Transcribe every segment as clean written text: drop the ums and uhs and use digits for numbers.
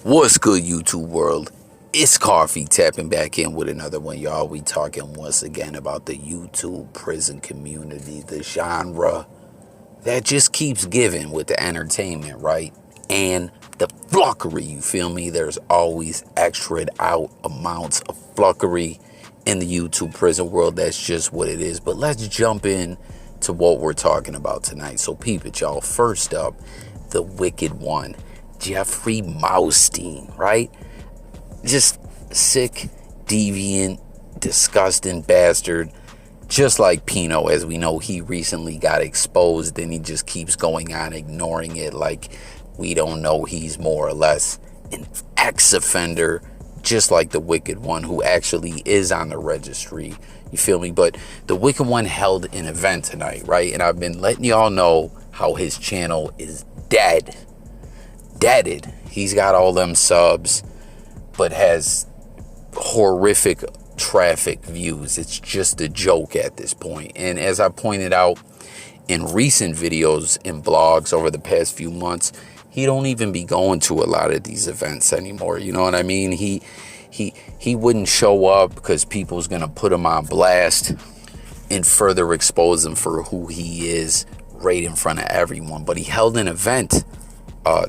What's good, YouTube world? It's Coffee tapping back in with another one, y'all. We talking once again about the YouTube prison community, the genre that just keeps giving with the entertainment, right? And the flockery, you feel me? There's always extra out amounts of flockery in the YouTube prison world. That's just what it is. But let's jump in to what we're talking about tonight. So peep it, y'all. First up, the wicked one, Jeffrey Maustein, right? Just sick, deviant, disgusting bastard. Just like Pino, as we know, he recently got exposed and he just keeps going on ignoring it like we don't know he's more or less an ex-offender, just like the wicked one who actually is on the registry. You feel me? But the wicked one held an event tonight, right? And I've been letting y'all know how his channel is deaded. He's got all them subs, but has horrific traffic views. It's just a joke at this point. And as I pointed out in recent videos and blogs over the past few months, he don't even be going to a lot of these events anymore. You know what I mean? He wouldn't show up because people's gonna put him on blast and further expose him for who he is right in front of everyone. But he held an event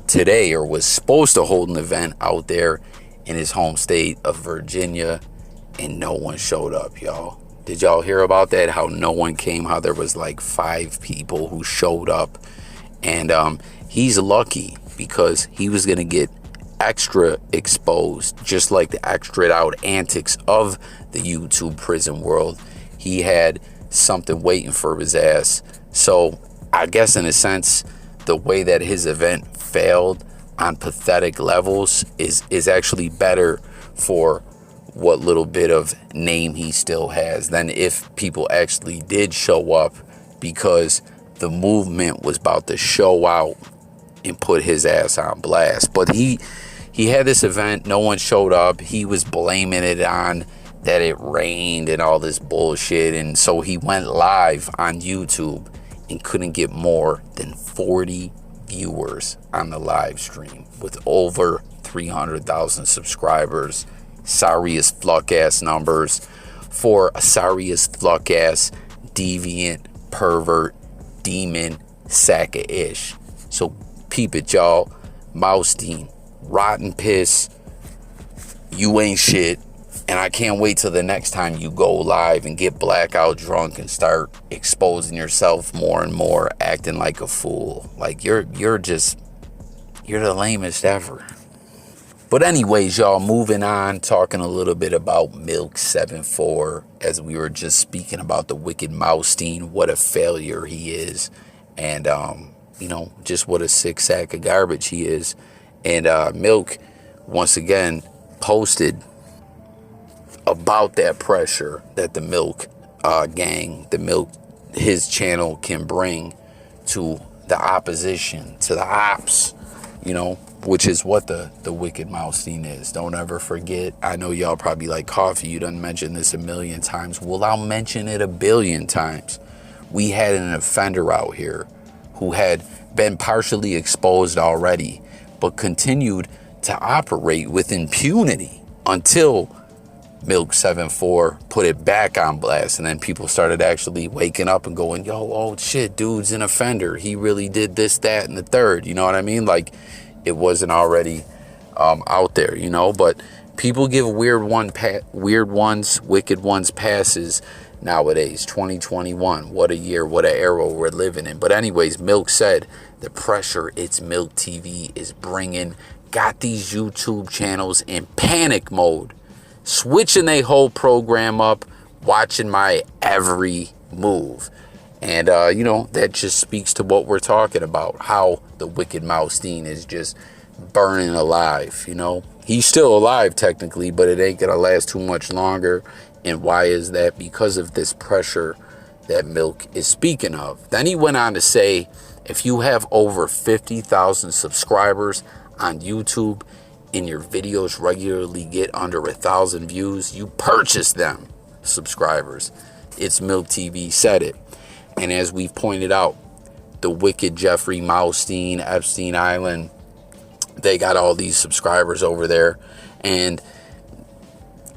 today, or was supposed to hold an event out there in his home state of Virginia, and no one showed up, y'all. Did y'all hear about that? How no one came, how there was like 5 people who showed up. And he's lucky because he was gonna get extra exposed, just like the extra out antics of the YouTube prison world. He had something waiting for his ass. So I guess in a sense, the way that his event failed on pathetic levels is actually better for what little bit of name he still has than if people actually did show up, because the movement was about to show out and put his ass on blast. But he had this event, no one showed up. He was blaming it on that it rained and all this bullshit, and so he went live on YouTube and couldn't get more than 40 viewers on the live stream with over 300,000 subscribers. Sorry as fuck ass numbers for a sorry as fuck ass deviant pervert demon sack of ish. So peep it, y'all. Maustein, rotten piss, you ain't shit. And I can't wait till the next time you go live and get blackout drunk and start exposing yourself more and more, acting like a fool. Like you're the lamest ever. But anyways, y'all, moving on, talking a little bit about MILK74, as we were just speaking about the wicked Maustein, what a failure he is. And, you know, just what a sick sack of garbage he is. And Milk, once again, posted about that pressure that the Milk gang, his channel can bring to the opposition, to the ops, you know, which is what the wicked Maustein is. Don't ever forget. I know y'all probably like, Coffee, you done mentioned this a million times. Well, I'll mention it a billion times. We had an offender out here who had been partially exposed already, but continued to operate with impunity until MILK74 put it back on blast, and then people started actually waking up and going, yo, oh shit, dude's an offender. He really did this, that, and the third. You know what I mean? Like, it wasn't already out there, you know? But people give wicked ones passes nowadays. 2021, what a year, what an era we're living in. But anyways, Milk said the pressure it's Milk TV is bringing got these YouTube channels in panic mode, switching their whole program up, watching my every move. And, you know, that just speaks to what we're talking about, how the wicked Maustein is just burning alive, you know. He's still alive, technically, but it ain't going to last too much longer. And why is that? Because of this pressure that Milk is speaking of. Then he went on to say, if you have over 50,000 subscribers on YouTube, and your videos regularly get under 1,000 views, you purchase them subscribers. It's Milk TV said it. And as we've pointed out, the wicked Jeffrey Maustein, Epstein Island, they got all these subscribers over there. And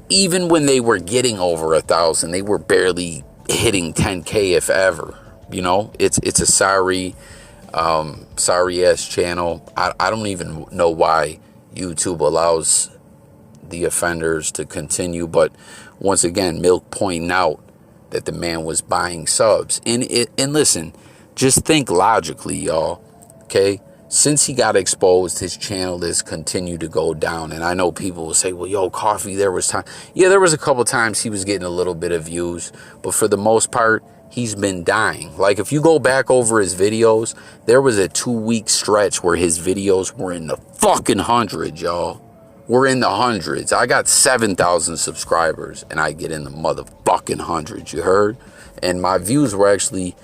even when they were getting over 1,000, they were barely hitting 10K, if ever. You know, it's a sorry ass channel. I don't even know why YouTube allows the offenders to continue, but once again, Milk pointing out that the man was buying subs. And listen, just think logically, y'all. Okay, since he got exposed, his channel has continued to go down. And I know people will say, well, yo, Coffee, there was time. Yeah, there was a couple times he was getting a little bit of views, but for the most part, he's been dying. Like, if you go back over his videos, there was a 2-week stretch where his videos were in the fucking hundreds, y'all. We're in the hundreds. I got 7,000 subscribers, and I get in the motherfucking hundreds, you heard? And my views were actually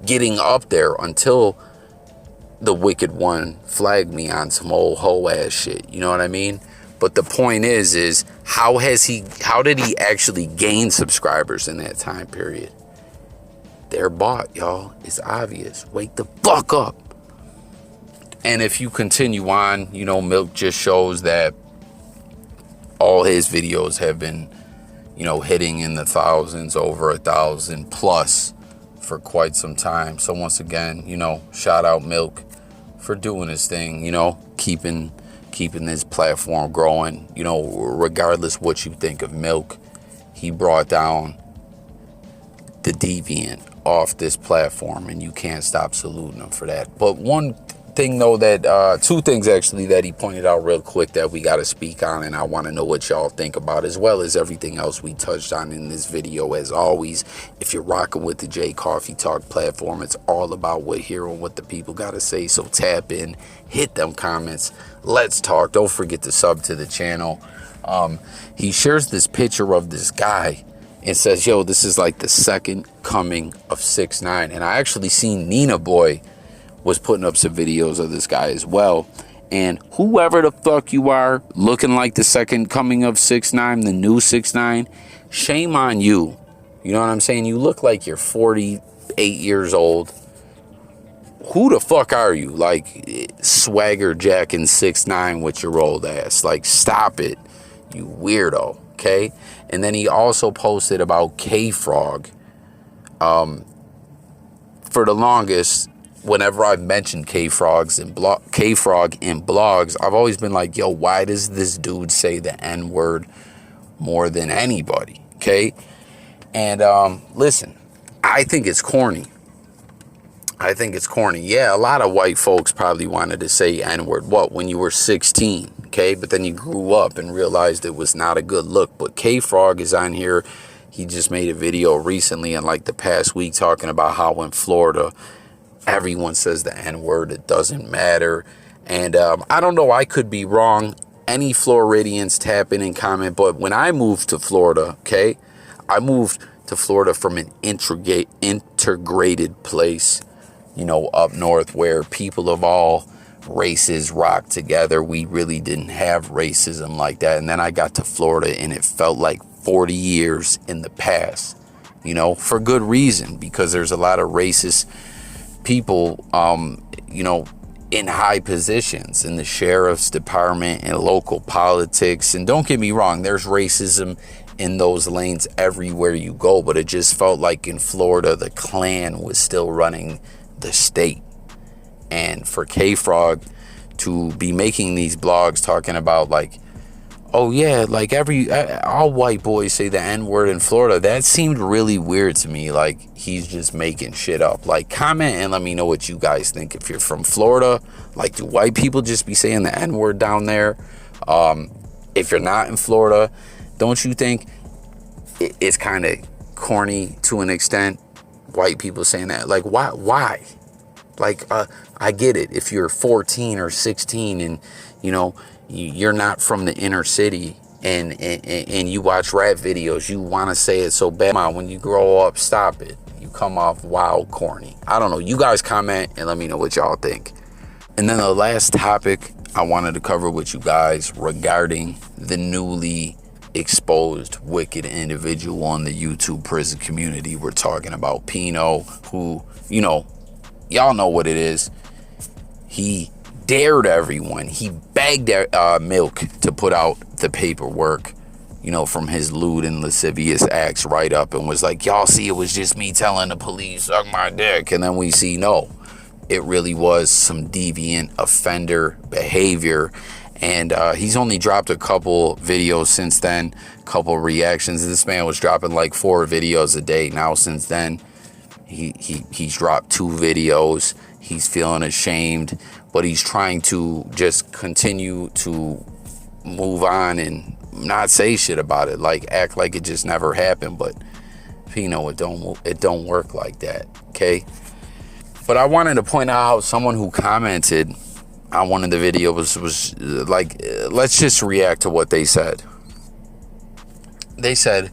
getting up there until the Wicket one flagged me on some old hoe ass shit. You know what I mean? But the point is how did he actually gain subscribers in that time period? They're bought, y'all. It's obvious. Wake the fuck up. And if you continue on, you know, Milk just shows that all his videos have been, you know, hitting in the thousands, over 1,000 plus for quite some time. So once again, you know, shout out Milk for doing his thing, you know, keeping this platform growing. You know, regardless what you think of Milk, he brought down the deviant off this platform, and you can't stop saluting him for that. But one thing though, that two things actually that he pointed out real quick that we got to speak on, and I want to know what y'all think about, as well as everything else we touched on in this video. As always, if you're rocking with the J Coffee Talk platform, it's all about what hearing what the people got to say. So tap in, hit them comments, let's talk. Don't forget to sub to the channel. He shares this picture of this guy and says, yo, this is like the second coming of 6ix9ine. And I actually seen Nina Boy was putting up some videos of this guy as well. And whoever the fuck you are looking like the second coming of 6ix9ine, the new 6ix9ine, shame on you. You know what I'm saying? You look like you're 48 years old. Who the fuck are you? Like, swagger jacking 6ix9ine with your old ass. Like, stop it, you weirdo, okay? And then he also posted about Kfrog. For the longest, whenever I've mentioned Kfrog in blogs, I've always been like, yo, why does this dude say the N-word more than anybody? Okay? And listen, I think it's corny. Yeah, a lot of white folks probably wanted to say N-word, when you were 16, okay? But then you grew up and realized it was not a good look. But Kfrog is on here. He just made a video recently in like the past week talking about how in Florida, everyone says the N-word. It doesn't matter. And I don't know, I could be wrong. Any Floridians tap in and comment. But when I moved to Florida, okay, I moved to Florida from an integrated place, you know, up north, where people of all races rock together. We really didn't have racism like that. And then I got to Florida and it felt like 40 years in the past, you know, for good reason, because there's a lot of racist people, you know, in high positions in the sheriff's department and local politics. And don't get me wrong, there's racism in those lanes everywhere you go, but it just felt like in Florida, the Klan was still running the state. And for Kfrog to be making these blogs talking about like, oh yeah, like all white boys say the N-word in Florida, that seemed really weird to me. Like, he's just making shit up. Like, comment and let me know what you guys think. If you're from Florida, like, do white people just be saying the N-word down there? If you're not in Florida, don't you think it's kind of corny to an extent, white people saying that? Like, why? Like, I get it. If you're 14 or 16 and, you know, you're not from the inner city and you watch rap videos, you want to say it so bad. When you grow up, stop it. You come off wild corny. I don't know. You guys comment and let me know what y'all think. And then the last topic I wanted to cover with you guys regarding the newly exposed wicked individual in the YouTube prison community. We're talking about Pino, who, you know, y'all know what it is. He dared everyone. He begged Milk to put out the paperwork, you know, from his lewd and lascivious acts right up, and was like, y'all see, it was just me telling the police, suck my dick. And then we see, no, it really was some deviant offender behavior. And he's only dropped a couple videos since then, couple reactions. This man was dropping like 4 videos a day. Now since then, he's dropped 2 videos. He's feeling ashamed, but he's trying to just continue to move on and not say shit about it, like act like it just never happened. But Pino, it don't work like that, okay? But I wanted to point out how someone who commented on one of the videos was like, let's just react to what they said. They said,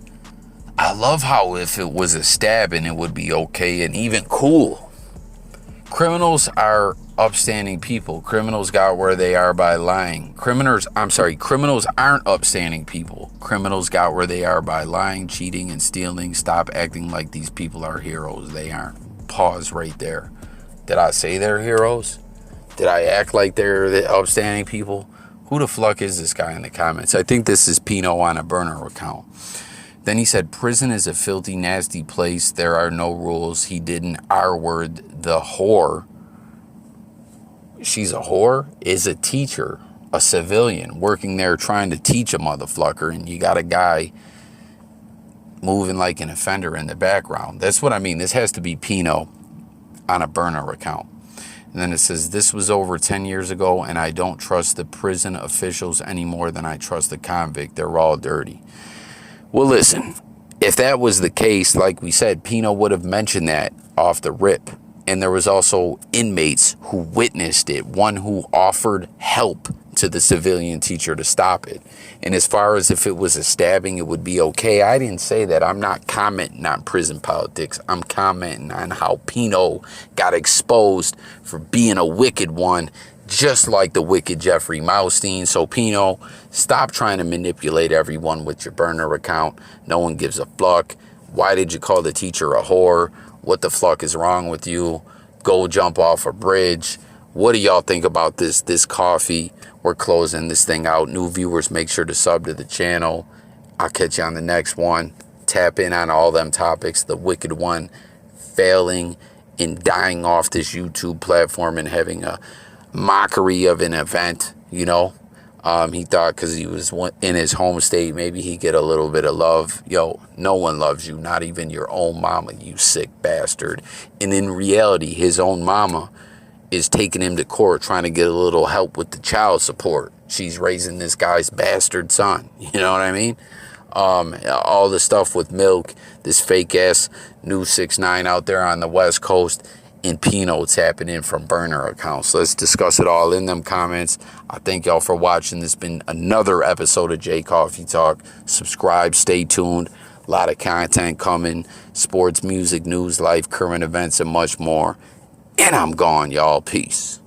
I love how if it was a stabbing, it would be okay and even cool. Criminals are upstanding people. Criminals got where they are by lying. Criminals aren't upstanding people. Criminals got where they are by lying, cheating, and stealing. Stop acting like these people are heroes. They aren't. Pause right there. Did I say they're heroes? Did I act like they're the upstanding people? Who the fuck is this guy in the comments? I think this is Pino on a burner account. Then he said, prison is a filthy, nasty place. There are no rules. He didn't R-word the whore. She's a whore, is a teacher, a civilian, working there trying to teach a motherfucker, and you got a guy moving like an offender in the background. That's what I mean. This has to be Pino on a burner account. And then it says, this was over 10 years ago, and I don't trust the prison officials any more than I trust the convict. They're all dirty. Well, listen, if that was the case, like we said, Pino would have mentioned that off the rip. And there was also inmates who witnessed it, one who offered help to the civilian teacher to stop it. And as far as if it was a stabbing, it would be okay. I didn't say that. I'm not commenting on prison politics. I'm commenting on how Pino got exposed for being a wicked one, just like the wicked Jeffrey Maustein. So Pino, stop trying to manipulate everyone with your burner account. No one gives a fuck. Why did you call the teacher a whore? What the fuck is wrong with you? Go jump off a bridge. What do y'all think about this coffee? We're closing this thing out. New viewers, make sure to sub to the channel. I'll catch you on the next one. Tap in on all them topics. The wicked one failing and dying off this YouTube platform and having a mockery of an event, you know. He thought because he was in his home state, maybe he'd get a little bit of love. Yo, no one loves you, not even your own mama, you sick bastard. And in reality, his own mama is taking him to court trying to get a little help with the child support. She's raising this guy's bastard son. You know what I mean? All the stuff with Milk, this fake-ass New 6ix9ine out there on the West Coast, and Pino tapping in from burner accounts. Let's discuss it all in them comments. I thank y'all for watching. This has been another episode of J Coffee Talk. Subscribe, stay tuned. A lot of content coming. Sports, music, news, life, current events, and much more. And I'm gone, y'all. Peace.